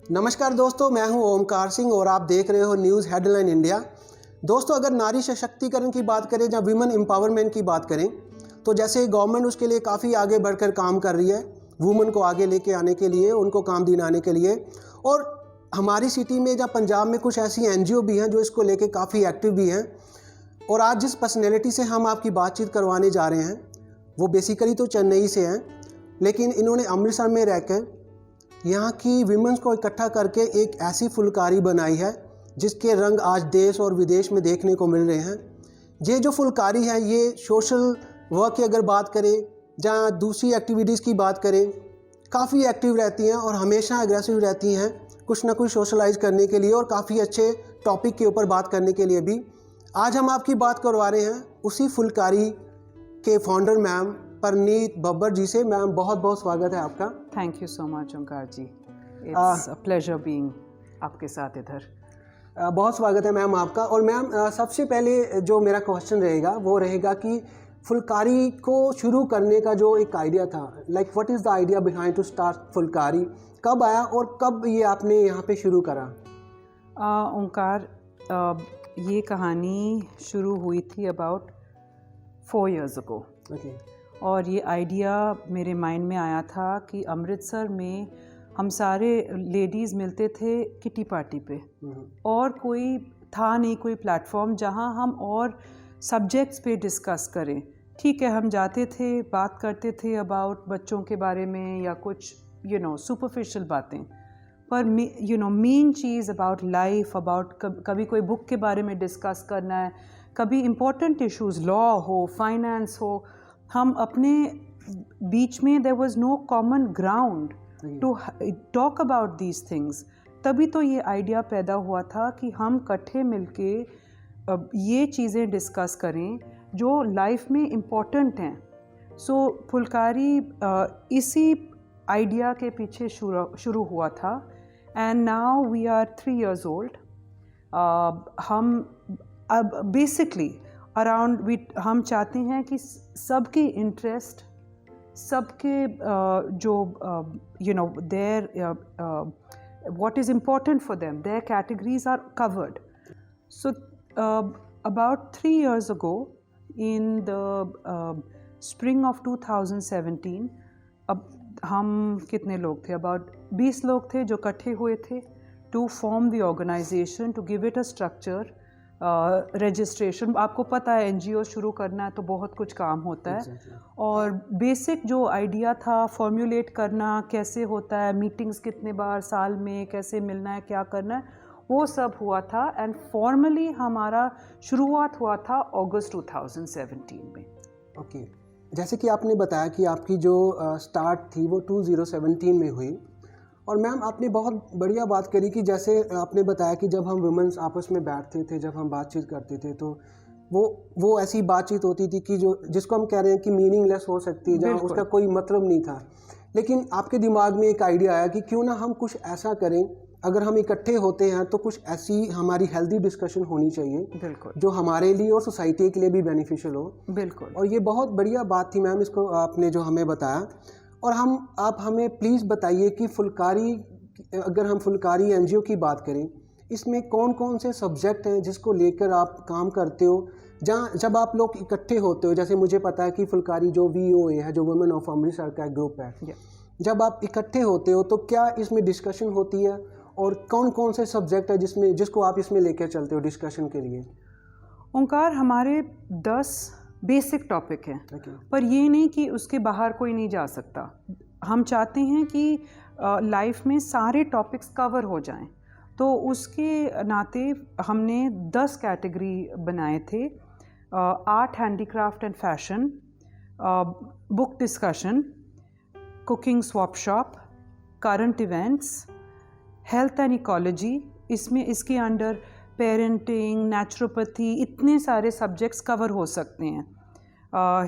नमस्कार दोस्तों, मैं हूं ओमकार सिंह और आप देख रहे हो न्यूज़ हेडलाइन इंडिया। दोस्तों, अगर नारी सशक्तिकरण की बात करें या विमेन एम्पावरमेंट की बात करें तो जैसे गवर्नमेंट उसके लिए काफ़ी आगे बढ़कर काम कर रही है, वुमेन को आगे लेके आने के लिए, उनको काम दिलाने के लिए। और हमारी सिटी में या पंजाब में कुछ ऐसी NGO भी हैं जो इसको लेके काफ़ी एक्टिव भी हैं। और आज जिस पर्सनैलिटी से हम आपकी बातचीत करवाने जा रहे हैं वो बेसिकली तो चेन्नई से हैं, लेकिन इन्होंने अमृतसर में रहकर यहाँ की विमेंस को इकट्ठा करके एक ऐसी फुलकारी बनाई है जिसके रंग आज देश और विदेश में देखने को मिल रहे हैं। ये जो फुलकारी है ये सोशल वर्क की अगर बात करें या दूसरी एक्टिविटीज़ की बात करें, काफ़ी एक्टिव रहती हैं और हमेशा एग्रेसिव रहती हैं कुछ ना कुछ सोशलाइज करने के लिए और काफ़ी अच्छे टॉपिक के ऊपर बात करने के लिए भी। आज हम आपकी बात करवा रहे हैं उसी फुलकारी के फाउंडर मैम परनीत बब्बर जी से। मैम, बहुत बहुत स्वागत है आपका। Thank you so much Omkar ji, it's a pleasure being आपके साथ इधर। बहुत स्वागत है मैम आपका। और मैम, सबसे पहले जो मेरा क्वेश्चन रहेगा वो रहेगा कि फुलकारी को शुरू करने का जो एक आइडिया था, like what is the idea behind to start Phulkari, कब आया और कब ये आपने यहाँ पे शुरू करा? ओंकार, ये कहानी शुरू हुई थी अबाउट 4 years ago। और ये आइडिया मेरे माइंड में आया था कि अमृतसर में हम सारे लेडीज़ मिलते थे किटी पार्टी पे, और कोई था नहीं कोई प्लेटफॉर्म जहाँ हम और सब्जेक्ट्स पे डिस्कस करें। ठीक है, हम जाते थे, बात करते थे अबाउट बच्चों के बारे में या कुछ सुपरफिशियल बातें, पर main cheese about life, about कभी कोई बुक के बारे में डिस्कस करना है, कभी इम्पोर्टेंट इश्यूज़, लॉ हो, फाइनेंस हो, हम अपने बीच में there was no common ground to talk about these things. तभी तो ये आइडिया पैदा हुआ था कि हम इकट्ठे मिलके ये चीज़ें डिस्कस करें जो लाइफ में इम्पोर्टेंट हैं। सो फुलकारी इसी आइडिया के पीछे शुरू हुआ था, and now we are 3 years old। हम अब बेसिकली अराउंड हम चाहते हैं कि सबके इंटरेस्ट, सबके जो there what is important for them, their categories are covered. So about 3 years ago in the spring of 2017, अब हम कितने लोग थे, अबाउट 20 लोग थे जो इकट्ठे हुए थे to form the organization, to give it a structure, registration. आपको पता है NGO शुरू करना है तो बहुत कुछ काम होता है। और बेसिक जो आइडिया था फॉर्मुलेट करना, कैसे होता है, मीटिंग्स कितने बार साल में, कैसे मिलना है, क्या करना है, वो सब हुआ था। एंड फॉर्मली हमारा शुरुआत हुआ था अगस्त 2017 में। ओके, जैसे कि आपने बताया कि आपकी जो स्टार्ट थी वो 2017 में हुई। और मैम, आपने बहुत बढ़िया बात करी कि जैसे आपने बताया कि जब हम वुमेन्स आपस में बैठते थे, जब हम बातचीत करते थे तो वो ऐसी बातचीत होती थी कि जिसको हम कह रहे हैं कि मीनिंगलेस हो सकती है, जहाँ उसका कोई मतलब नहीं था। लेकिन आपके दिमाग में एक आइडिया आया कि क्यों ना हम कुछ ऐसा करें, अगर हम इकट्ठे होते हैं तो कुछ ऐसी हमारी हेल्दी डिस्कशन होनी चाहिए, बिल्कुल, जो हमारे लिए और सोसाइटी के लिए भी बेनिफिशियल हो। बिल्कुल। और ये बहुत बढ़िया बात थी मैम, इसको आपने जो हमें बताया। और आप हमें प्लीज़ बताइए कि फुलकारी, अगर हम फुलकारी NGO की बात करें, इसमें कौन कौन से सब्जेक्ट हैं जिसको लेकर आप काम करते हो, जब आप लोग इकट्ठे होते हो। जैसे मुझे पता है कि फुलकारी जो VOA है, जो वुमेन ऑफ अमृतसर का ग्रुप है, जब आप इकट्ठे होते हो तो क्या इसमें डिस्कशन होती है और कौन कौन से सब्जेक्ट है जिसको आप इसमें लेकर चलते हो डिस्कशन के लिए? ओंकार, हमारे 10 बेसिक टॉपिक हैं, पर ये नहीं कि उसके बाहर कोई नहीं जा सकता। हम चाहते हैं कि लाइफ में सारे टॉपिक्स कवर हो जाएं, तो उसके नाते हमने 10 कैटेगरी बनाए थे। Art, handicraft and fashion, book discussion, cooking swap shop, current events, health and ecology, इसके अंडर पेरेंटिंग, नेचुरोपैथी, इतने सारे सब्जेक्ट्स कवर हो सकते हैं।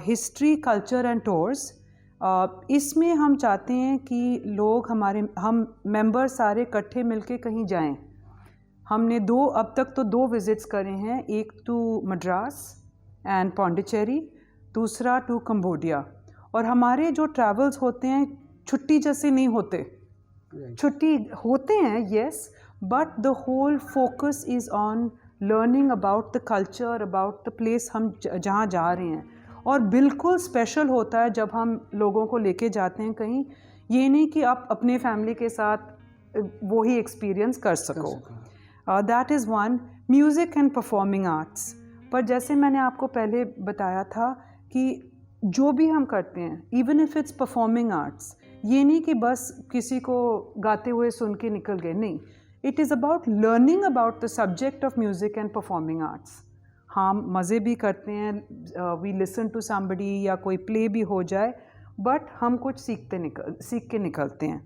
हिस्ट्री, कल्चर एंड टूर्स, इसमें हम चाहते हैं कि लोग हम मेंबर सारे इकट्ठे मिलके कहीं जाएं। हमने अब तक तो 2 विज़िट्स करे हैं, एक टू मद्रास एंड पौंडीचेरी, दूसरा टू कंबोडिया। और हमारे जो ट्रैवल्स होते हैं छुट्टी जैसे नहीं होते, छुट्टी होते हैं yes, but the whole focus is on learning about the culture, about the place हम जहाँ जा रहे हैं। और बिल्कुल स्पेशल होता है जब हम लोगों को लेके जाते हैं कहीं, ये नहीं कि आप अपने फैमिली के साथ वो ही एक्सपीरियंस कर सको। That is one. Music and performing arts, पर जैसे मैंने आपको पहले बताया था कि जो भी हम करते हैं, even if it's performing arts, ये नहीं कि बस किसी को गाते हुए सुन के निकल गए, नहीं, it is about learning about the subject of music and performing arts. हम मज़े भी करते हैं, वी लिसन टू समबडी, या कोई प्ले भी हो जाए, बट हम कुछ सीख के निकलते हैं।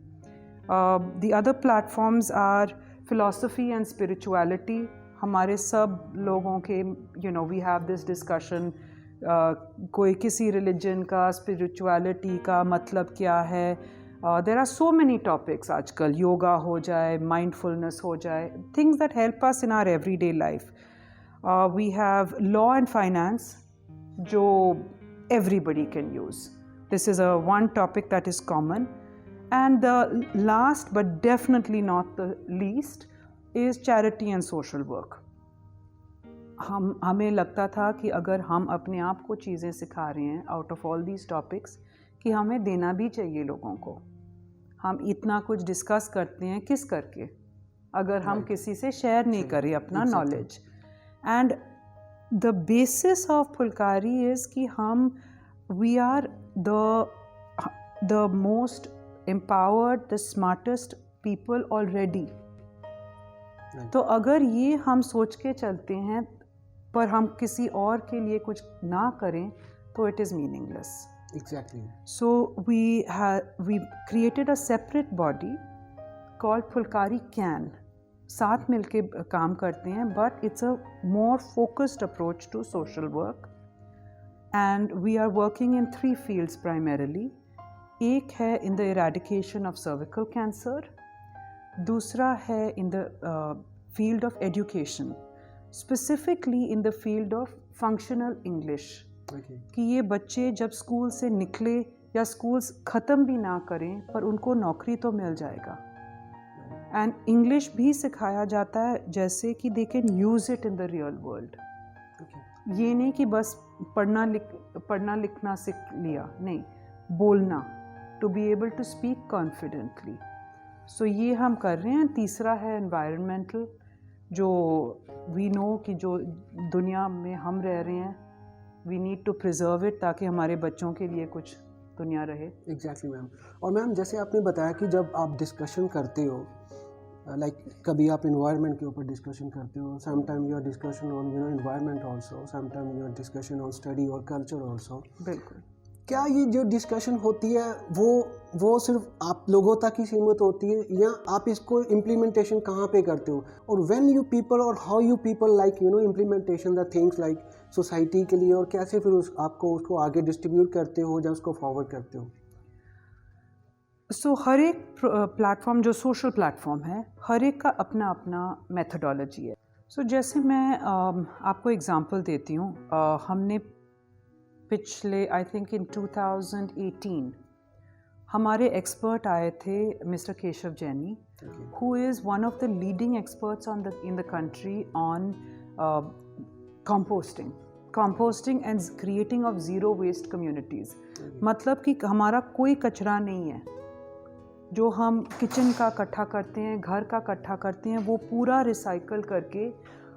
The other platforms are philosophy and spirituality. हमारे सब लोगों के वी हैव दिस डिस्कशन, कोई किसी रिलीजन का, स्पिरिचुअलिटी का मतलब क्या है। There are so many topics आजकल, योगा हो जाए, माइंडफुलनेस हो जाए, things that help us in our everyday life. We have law and finance, जो everybody can use. This is one topic that is common. And the last but definitely not the least is charity and social work. हमें लगता था कि अगर हम अपने आप को चीज़ें सिखा रहे हैं out of all these topics, कि हमें देना भी चाहिए लोगों को। हम इतना कुछ डिस्कस करते हैं किस करके, अगर हम किसी से शेयर नहीं करें अपना knowledge. And the basis of Phulkari is कि we are the most empowered, the smartest people already. तो अगर ये हम सोच के चलते हैं पर हम किसी और के लिए कुछ ना करें तो it is meaningless. Exactly. So we created a separate body called Phulkari CAN. साथ मिलके काम करते हैं, but it's a more focused approach to social work, and we are working in 3 fields primarily. एक है in the eradication of cervical cancer, दूसरा है in the field of education, specifically in the field of functional English, कि ये बच्चे जब school से निकले या स्कूल्स ख़त्म भी ना करें पर उनको नौकरी तो मिल जाएगा। एंड इंग्लिश भी सिखाया जाता है जैसे कि they can use it in the real world. ये नहीं कि बस पढ़ना लिखना सीख लिया, नहीं, बोलना, to be able to speak confidently. So ये हम कर रहे हैं। तीसरा है एनवायरमेंटल, जो वी नो कि जो दुनिया में हम रह रहे हैं, we need to preserve it ताकि हमारे बच्चों के लिए कुछ दुनिया रहे। Exactly ma'am. और मैम जैसे आपने बताया कि जब आप डिस्कशन करते हो, कभी आप इन्वायरमेंट के ऊपर डिस्कशन करते हो, some time your discussion on environment also, some time your discussion on study और कल्चर ऑल्सो। बिल्कुल। क्या ये जो डिस्कशन होती है वो सिर्फ आप लोगों तक ही सीमित होती है, या आप इसको इम्प्लीमेंटेशन कहाँ पे करते हो? और व्हेन यू पीपल और how you people implementation the things society के लिए, और कैसे फिर आपको उसको आगे डिस्ट्रीब्यूट करते हो या उसको फॉरवर्ड करते हो? सो हर एक प्लेटफॉर्म जो सोशल प्लेटफॉर्म है, हर एक का अपना अपना मेथडोलॉजी है। सो जैसे मैं आपको एग्जांपल देती हूँ, हमने पिछले आई थिंक इन 2018 हमारे एक्सपर्ट आए थे mister Keshav Jaini, who is one of the leading experts in the country on composting and creating of zero waste communities. मतलब कि हमारा कोई कचरा नहीं है जो हम किचन का इकट्ठा करते हैं, घर का इकट्ठा करते हैं, वो पूरा रिसाइकल करके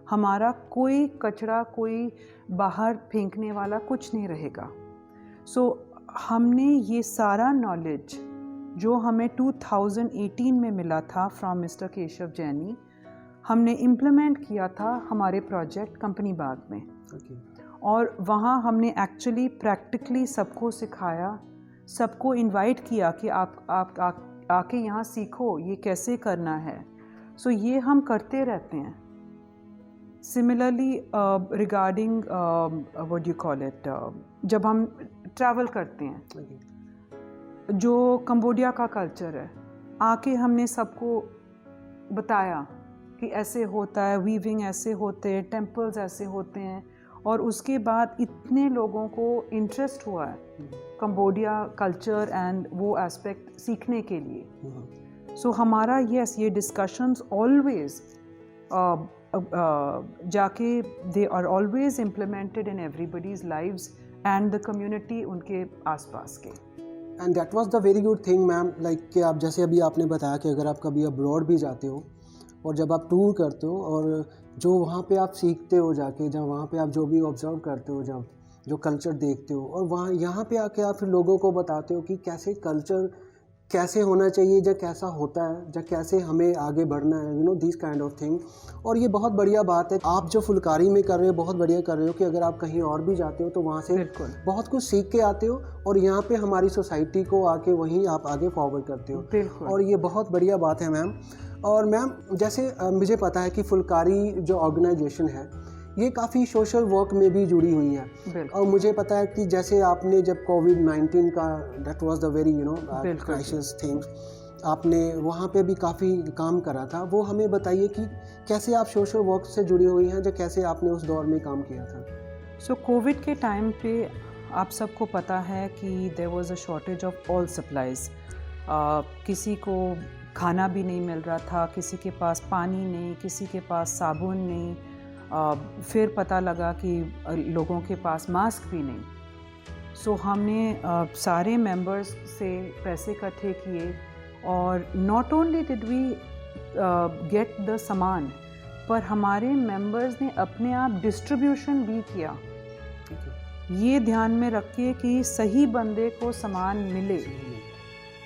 हमारा कोई कचरा, कोई बाहर फेंकने वाला कुछ नहीं रहेगा। सो हमने ये सारा नॉलेज जो हमें 2018 में मिला था फ्रॉम मिस्टर केशव जैनी, हमने इम्प्लीमेंट किया था हमारे प्रोजेक्ट कंपनी बाग में। और वहाँ हमने एक्चुअली प्रैक्टिकली सबको सिखाया, सबको इनवाइट किया कि आप आके यहाँ सीखो ये कैसे करना है। सो ये हम करते रहते हैं। Similarly regarding what you call it, जब हम ट्रैवल करते हैं, जो कंबोडिया का कल्चर है, आके हमने सबको बताया कि ऐसे होता है, वीविंग ऐसे होते हैं, टेम्पल्स ऐसे होते हैं, और उसके बाद इतने लोगों को इंटरेस्ट हुआ है कंबोडिया कल्चर एंड वो एस्पेक्ट सीखने के लिए। सो हमारा ये डिस्कशंस ऑलवेज जाके they are always implemented in everybody's lives and the community उनके आसपास के। And that was the very good thing ma'am, like कि आप जैसे अभी आपने बताया कि अगर आप कभी अब्रॉड भी जाते हो और जब आप टूर करते हो और जो वहाँ पे आप सीखते हो जाके, जब वहाँ पे आप जो भी ऑब्जर्व करते हो, जब जो कल्चर देखते हो और वहाँ यहाँ पे आके आप फिर लोगों को बताते हो कि कैसे कल्चर कैसे होना चाहिए, जब कैसा होता है, जब कैसे हमें आगे बढ़ना है, you know this kind of thing. और ये बहुत बढ़िया बात है आप जो फुलकारी में कर रहे हो, बहुत बढ़िया कर रहे हो कि अगर आप कहीं और भी जाते हो तो वहाँ से बहुत कुछ सीख के आते हो और यहाँ पे हमारी सोसाइटी को आके वहीं आप आगे फॉरवर्ड करते हो और ये बहुत बढ़िया बात है मैम। और मैम जैसे मुझे पता है कि फुलकारी जो ऑर्गेनाइजेशन है ये काफ़ी सोशल वर्क में भी जुड़ी हुई है और मुझे पता है कि जैसे आपने जब कोविड-19 का that was the very crisis thing, आपने वहाँ पे भी काफ़ी काम करा था, वो हमें बताइए कि कैसे आप सोशल वर्क से जुड़ी हुई हैं, जो कैसे आपने उस दौर में काम किया था। सो कोविड के टाइम पे आप सबको पता है कि there was a shortage of all supplies, किसी को खाना भी नहीं मिल रहा था, किसी के पास पानी नहीं, किसी के पास साबुन नहीं, फिर पता लगा कि लोगों के पास मास्क भी नहीं। सो हमने सारे मेंबर्स से पैसे इकट्ठे किए और not only did we get the सामान, पर हमारे मेंबर्स ने अपने आप डिस्ट्रीब्यूशन भी किया, ये ध्यान में रखिए कि सही बंदे को सामान मिले,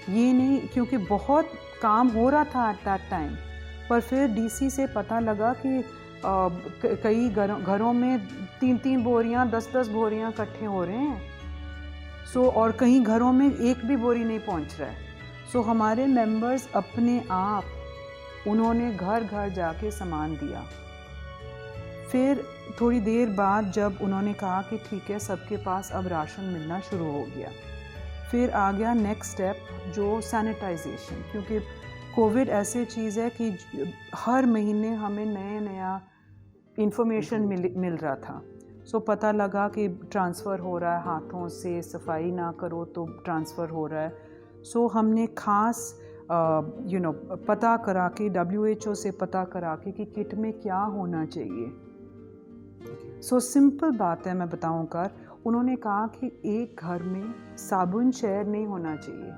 ये नहीं क्योंकि बहुत काम हो रहा था एट दैट टाइम। पर फिर डीसी से पता लगा कि कई घरों में 3-3 बोरियां 10-10 बोरियां इकट्ठे हो रहे हैं। सो और कहीं घरों में एक भी बोरी नहीं पहुंच रहा है। सो हमारे मेंबर्स अपने आप उन्होंने घर घर जाके सामान दिया। फिर थोड़ी देर बाद जब उन्होंने कहा कि ठीक है सबके पास अब राशन मिलना शुरू हो गया, फिर आ गया नेक्स्ट स्टेप जो सैनिटाइजेशन, क्योंकि कोविड ऐसी चीज़ है कि हर महीने हमें नया इंफॉर्मेशन मिल रहा था। सो पता लगा कि ट्रांसफ़र हो रहा है, हाथों से सफाई ना करो तो ट्रांसफ़र हो रहा है। सो हमने ख़ास पता करा के WHO से पता करा के कि किट में क्या होना चाहिए। सो सिंपल बात है मैं बताऊँ कर, उन्होंने कहा कि एक घर में साबुन शेयर नहीं होना चाहिए,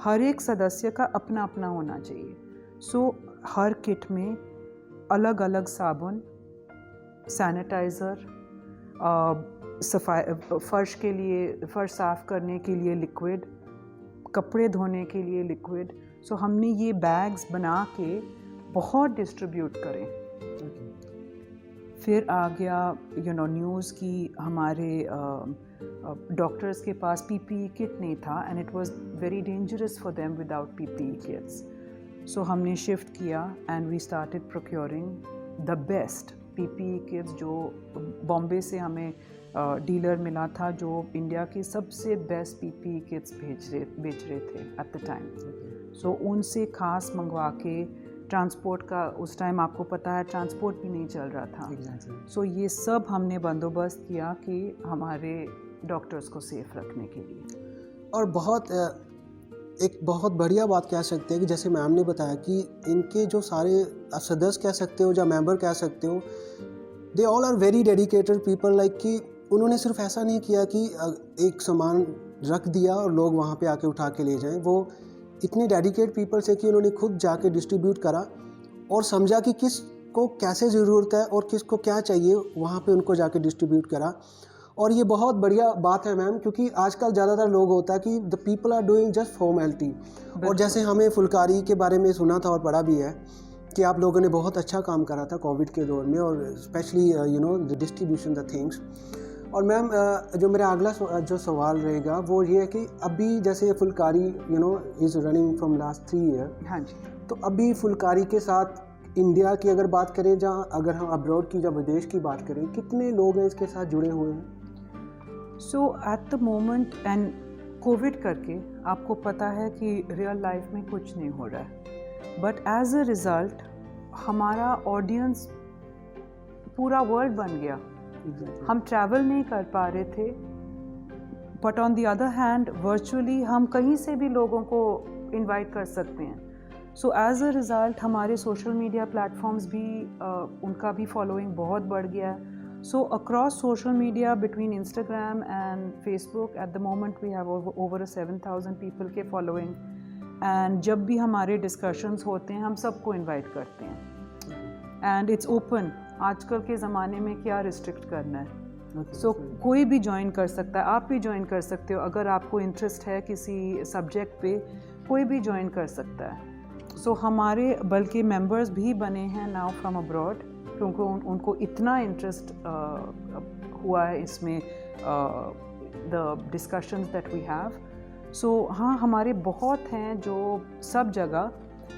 हर एक सदस्य का अपना अपना होना चाहिए। सो हर किट में अलग अलग साबुन, सैनिटाइज़र, सफाई फर्श के लिए, फर्श साफ़ करने के लिए लिक्विड, कपड़े धोने के लिए लिक्विड। सो हमने ये बैग्स बना के बहुत डिस्ट्रीब्यूट करें। फिर आ गया न्यूज़ की हमारे डॉक्टर्स के पास PPE किट नहीं था and it was very dangerous for them without PPE kits. So हमने शिफ्ट किया and we started procuring the best PPE kits, जो बॉम्बे से हमें डीलर मिला था जो इंडिया के सबसे बेस्ट PPE किट्स बेच रहे थे एट द टाइम। सो उनसे खास मंगवा के, ट्रांसपोर्ट का उस टाइम आपको पता है ट्रांसपोर्ट भी नहीं चल रहा था। सो ये सब हमने बंदोबस्त किया कि हमारे डॉक्टर्स को सेफ रखने के लिए। और एक बहुत बढ़िया बात कह सकते हैं कि जैसे मैम ने बताया कि इनके जो सारे सदस्य कह सकते हो या मेंबर कह सकते हो, they all are very dedicated people, like कि उन्होंने सिर्फ ऐसा नहीं किया कि एक सामान रख दिया और लोग वहाँ पे आके उठा के ले जाएं। वो इतने डेडिकेट पीपल से कि उन्होंने खुद जाके डिस्ट्रीब्यूट करा और समझा कि किस को कैसे ज़रूरत है और किस को क्या चाहिए, वहाँ पे उनको जाके डिस्ट्रीब्यूट करा। और ये बहुत बढ़िया बात है मैम, क्योंकि आजकल ज़्यादातर लोग होता है कि the people are doing just formality. और जैसे हमें फुलकारी के बारे में सुना था और पढ़ा भी है कि आप लोगों ने बहुत अच्छा काम करा था कोविड के दौर में, और specially the distribution the things. और मैम जो मेरा अगला जो सवाल रहेगा वो ये है कि अभी जैसे Phulkari is running from last 3 year. हाँ जी। तो अभी फुलकारी के साथ इंडिया की अगर बात करें, जहाँ अगर हम अब्रॉड की या विदेश की बात करें, कितने लोग हैं इसके साथ जुड़े हुए हैं? So at the moment and Covid करके आपको पता है कि रियल लाइफ में कुछ नहीं हो रहा है, बट एज अ रिज़ल्ट हमारा ऑडियंस पूरा वर्ल्ड बन गया। हम ट्रैवल नहीं कर पा रहे थे, but on the other hand virtually हम कहीं से भी लोगों को इनवाइट कर सकते हैं. सो एज अ रिज़ल्ट हमारे सोशल मीडिया प्लेटफॉर्म्स भी उनका भी फॉलोइंग बहुत बढ़ गया है. So across social media between Instagram and Facebook at the moment we have over 7,000 people के फॉलोइंग. एंड जब भी हमारे डिस्कशंस होते हैं हम सबको इनवाइट करते हैं एंड इट्स ओपन. आजकल के ज़माने में क्या रिस्ट्रिक्ट करना है. सो कोई भी ज्वाइन कर सकता है. आप भी ज्वाइन कर सकते हो अगर आपको इंटरेस्ट है किसी सब्जेक्ट पे. कोई भी ज्वाइन कर सकता है. सो हमारे बल्कि मेंबर्स भी बने हैं नाउ फ्रॉम अब्रॉड क्योंकि उनको इतना इंटरेस्ट हुआ है इसमें the discussions that we have. So हाँ हमारे बहुत हैं जो सब जगह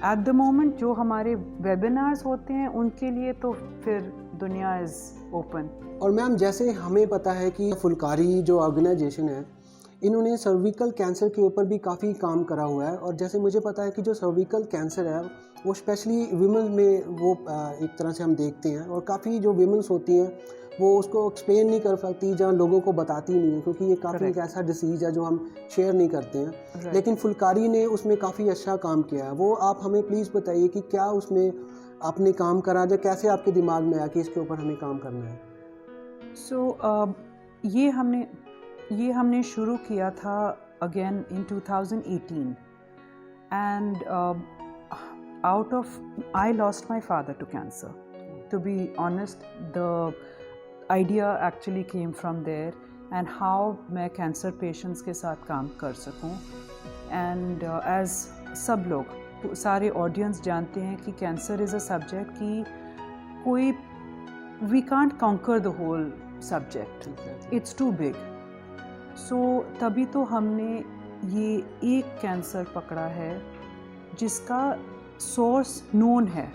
एट द मोमेंट जो हमारे वेबिनार्स होते हैं उनके लिए तो फिर दुनिया इज़ ओपन. और मैम जैसे हमें पता है कि फुलकारी जो ऑर्गेनाइजेशन है इन्होंने सर्विकल कैंसर के ऊपर भी काफ़ी काम करा हुआ है. और जैसे मुझे पता है कि जो सर्विकल कैंसर है वो स्पेशली वीमेंस में वो एक तरह से हम देखते हैं. और काफ़ी जो वीमेंस होती हैं वो उसको एक्सप्लेन नहीं कर सकती जहाँ लोगों को बताती नहीं है क्योंकि ये काफ़ी एक ऐसा डिसीज़ है जो हम शेयर नहीं करते हैं. लेकिन फुलकारी ने उसमें काफ़ी अच्छा काम किया है. वो आप हमें प्लीज़ बताइए कि क्या उसमें आपने काम करा या कैसे आपके दिमाग में आया कि इसके ऊपर हमें काम करना है. सो ये हमने शुरू किया था again in 2018 and out of I lost my father to cancer. To be honest the idea actually came from there and how मैं कैंसर पेशेंट्स के साथ काम कर सकूं. एंड एज सब लोग सारे ऑडियंस जानते हैं कि कैंसर इज़ अ सब्जेक्ट कि कोई we can't conquer the whole subject. It's too big. So तभी तो हमने ये एक कैंसर पकड़ा है जिसका सोर्स नोन है.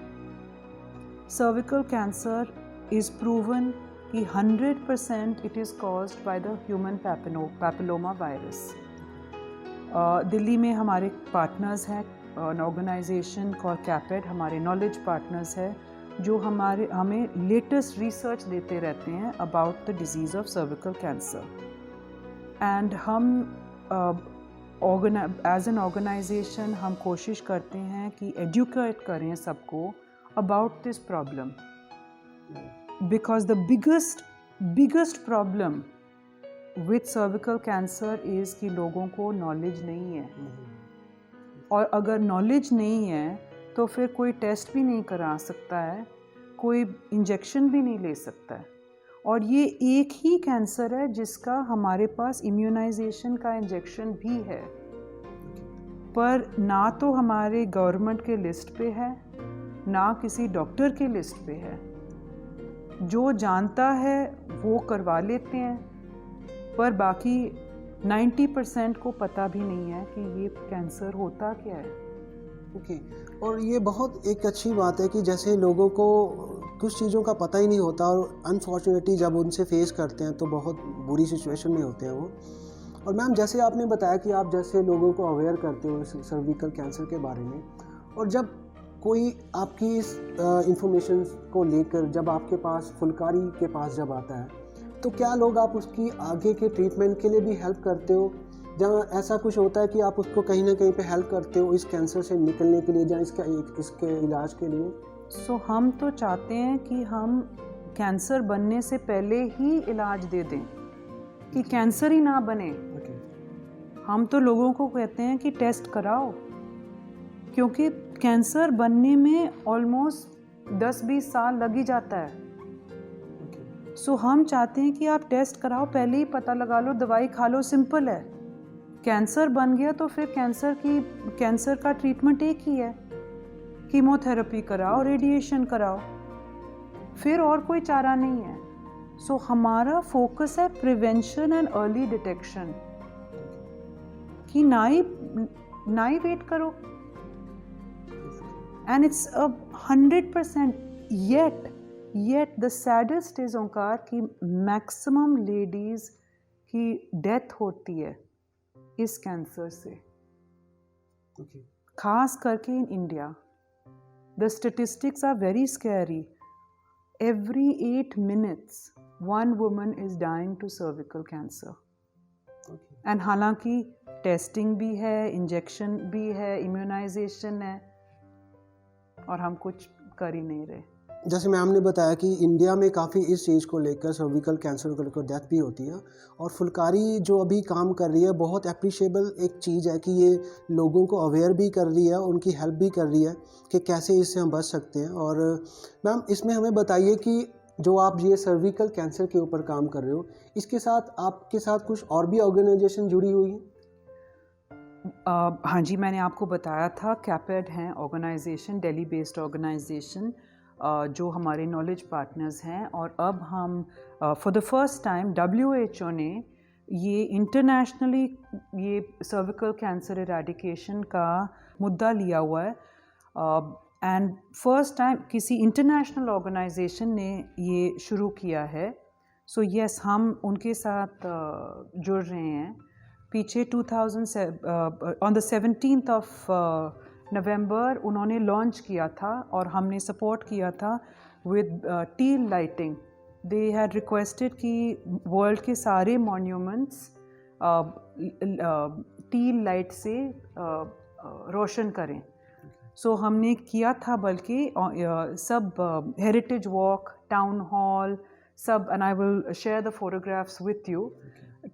सर्विकल कैंसर इज़ प्रूवन कि 100% it is caused by the human papilloma virus. Delhi में हमारे पार्टनर्स हैं एन ऑर्गेनाइजेशन कॉल कैपेड. हमारे नॉलेज पार्टनर्स है जो हमें लेटेस्ट रिसर्च देते रहते हैं about the disease of cervical cancer. And हम एज एन ऑर्गेनाइजेशन हम कोशिश करते हैं कि एजुकेट करें सबको about this problem because the biggest problem with cervical cancer is कि लोगों को नॉलेज नहीं है. और अगर नॉलेज नहीं है तो फिर कोई टेस्ट भी नहीं करा सकता है, कोई इंजेक्शन भी नहीं ले सकता है. और ये एक ही कैंसर है जिसका हमारे पास इम्यूनाइजेशन का इंजेक्शन भी है पर ना तो हमारे गवर्नमेंट के लिस्ट पे है ना किसी डॉक्टर के लिस्ट पे है. जो जानता है वो करवा लेते हैं पर बाकी 90% को पता भी नहीं है कि ये कैंसर होता क्या है. ओके. और ये बहुत एक अच्छी बात है कि जैसे लोगों को कुछ चीज़ों का पता ही नहीं होता और अनफॉर्चुनेटली जब उनसे फेस करते हैं तो बहुत बुरी सिचुएशन में होते हैं वो. और मैम जैसे आपने बताया कि आप जैसे लोगों को अवेयर करते हो सर्विकल कैंसर के बारे में और जब कोई आपकी इस इंफॉर्मेशन को लेकर जब आपके पास फुलकारी के पास जब आता है तो क्या लोग आप उसकी आगे के ट्रीटमेंट के लिए भी हेल्प करते हो जहाँ ऐसा कुछ होता है कि आप उसको कहीं ना कहीं पे हेल्प करते हो इस कैंसर से निकलने के लिए या इसके इलाज के लिए? सो हम तो चाहते हैं कि हम कैंसर बनने से पहले ही इलाज दे दें कि कैंसर ही ना बने. हम तो लोगों को कहते हैं कि टेस्ट कराओ क्योंकि कैंसर बनने में ऑलमोस्ट 10-20 साल लग ही जाता है. सो हम चाहते हैं कि आप टेस्ट कराओ, पहले ही पता लगा लो, दवाई खा लो, सिंपल है. कैंसर बन गया तो फिर कैंसर का ट्रीटमेंट एक ही है, कीमोथेरेपी कराओ, रेडिएशन कराओ, फिर और कोई चारा नहीं है. सो हमारा फोकस है प्रिवेंशन एंड अर्ली डिटेक्शन कि ना ही वेट करो. And it's 100% yet the saddest is ओंकार कि मैक्सिमम लेडीज़ की डेथ होती है इस कैंसर से. खास करके in India the statistics are very scary. Every 8 minutes one woman is dying to cervical cancer. And हालांकि टेस्टिंग भी है, इंजेक्शन भी है, इम्यूनाइजेशन है, और हम कुछ कर ही नहीं रहे। जैसे मैम ने बताया कि इंडिया में काफ़ी इस चीज़ को लेकर, सर्विकल कैंसर को लेकर डेथ भी होती है, और फुलकारी जो अभी काम कर रही है बहुत अप्रिशिएबल एक चीज़ है कि ये लोगों को अवेयर भी कर रही है, उनकी हेल्प भी कर रही है कि कैसे इससे हम बच सकते हैं। और मैम इसमें हमें बताइए कि जो आप ये सर्विकल कैंसर के ऊपर काम कर रहे हो, इसके साथ आपके साथ कुछ और भी ऑर्गेनाइजेशन जुड़ी हुई हैं? हाँ जी, मैंने आपको बताया था, कैपेड हैं ऑर्गेनाइजेशन, दिल्ली बेस्ड ऑर्गेनाइजेशन, जो हमारे नॉलेज पार्टनर्स हैं। और अब हम for the first time WHO ने ये इंटरनेशनली ये सर्विकल कैंसर इरेडिकेशन का मुद्दा लिया हुआ है, एंड फर्स्ट टाइम किसी इंटरनेशनल ऑर्गेनाइजेशन ने ये शुरू किया है। सो यस, हम उनके साथ जुड़ रहे हैं। पीछे 2007 on the 17th of November उन्होंने लॉन्च किया था, और हमने सपोर्ट किया था with teal lighting. They had requested कि वर्ल्ड के सारे मॉन्यूमेंट्स टील लाइट से रोशन करें। सो हमने किया था, बल्कि सब हेरिटेज वॉक, टाउन हॉल, सब, and I will share the photographs with you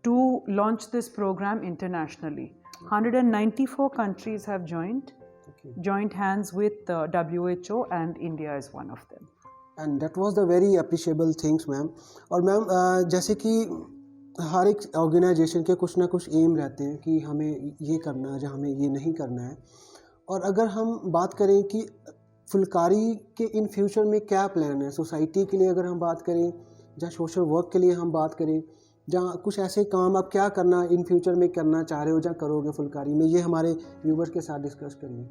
to launch this program internationally. 194 countries have joined hands with WHO, and India is one of them. And that was the very appreciable things, ma'am. और ma'am जैसे कि हर एक organisation के कुछ ना कुछ M रहते हैं कि हमें ये करना है या हमें ये नहीं करना है। और अगर हम बात करें कि फुलकारी के इन फ्यूचर में क्या प्लान है सोसाइटी के लिए, अगर हम बात करें या सोशल वर्क के लिए हम बात करें, जहाँ कुछ ऐसे काम आप क्या करना इन फ्यूचर में करना चाह रहे हो या करोगे फुलकारी में, ये हमारे व्यूवर्स के साथ डिस्कस करिए।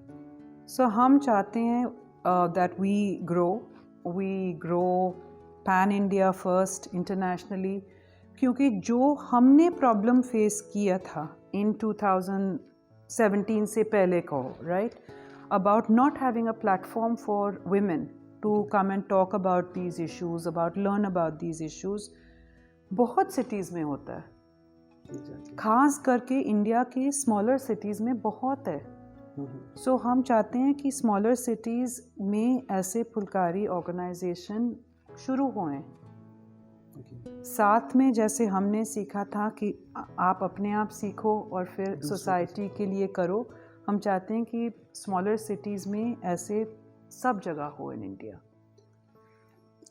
सो हम चाहते हैं that we grow pan India first, internationally, क्योंकि जो हमने प्रॉब्लम फेस किया था इन 2017 से पहले को, right, about not having a platform for women to come and talk about these issues, about learn about these issues, बहुत सिटीज़ में होता है, खास करके इंडिया के स्मॉलर सिटीज़ में बहुत है। सो हम चाहते हैं कि स्मॉलर सिटीज़ में ऐसे फुलकारी ऑर्गेनाइजेशन शुरू होएं। साथ में जैसे हमने सीखा था कि आप अपने आप सीखो और फिर सोसाइटी के लिए करो, हम चाहते हैं कि स्मॉलर सिटीज़ में ऐसे सब जगह हो इन इंडिया।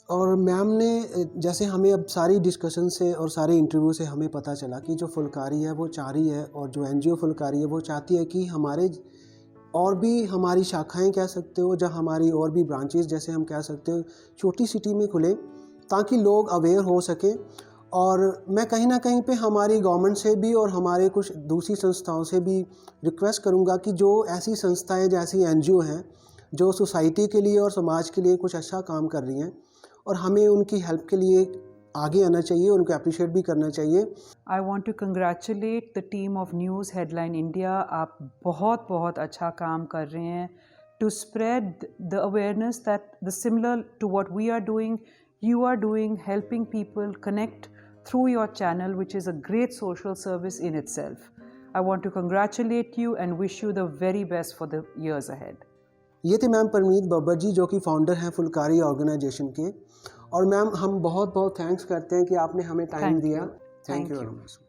और मैम ने जैसे हमें अब सारी डिस्कशन से और सारे इंटरव्यू से हमें पता चला कि जो फुलकारी है वो चाह रही है, और जो NGO फुलकारी है वो चाहती है कि हमारे और भी हमारी शाखाएं कह सकते हो, जहाँ हमारी और भी ब्रांचेस जैसे हम कह सकते हो छोटी सिटी में खुले, ताकि लोग अवेयर हो सके। और मैं कहीं ना कहीं पे हमारी गवर्नमेंट से भी और हमारे कुछ दूसरी संस्थाओं से भी रिक्वेस्ट करूँगा कि जो ऐसी संस्थाएँ जैसी NGO हैं जो सोसाइटी के लिए और समाज के लिए कुछ अच्छा काम कर रही हैं, और हमें उनकी हेल्प के लिए आगे आना चाहिए, उनको अप्रिशिएट भी करना चाहिए। I want to congratulate the team of news headline India. आप बहुत बहुत अच्छा काम कर रहे हैं to spread the awareness that the similar to what we are doing, you are doing, helping people connect through your channel, which is a great social service in itself. I want to congratulate you and wish you the very best for the years ahead. ये थे ma'am Parmeet Babbar जी, जो कि founder हैं Phulkari organisation के। और ma'am हम बहुत बहुत थैंक्स करते हैं कि आपने हमें टाइम दिया। Thank you very much.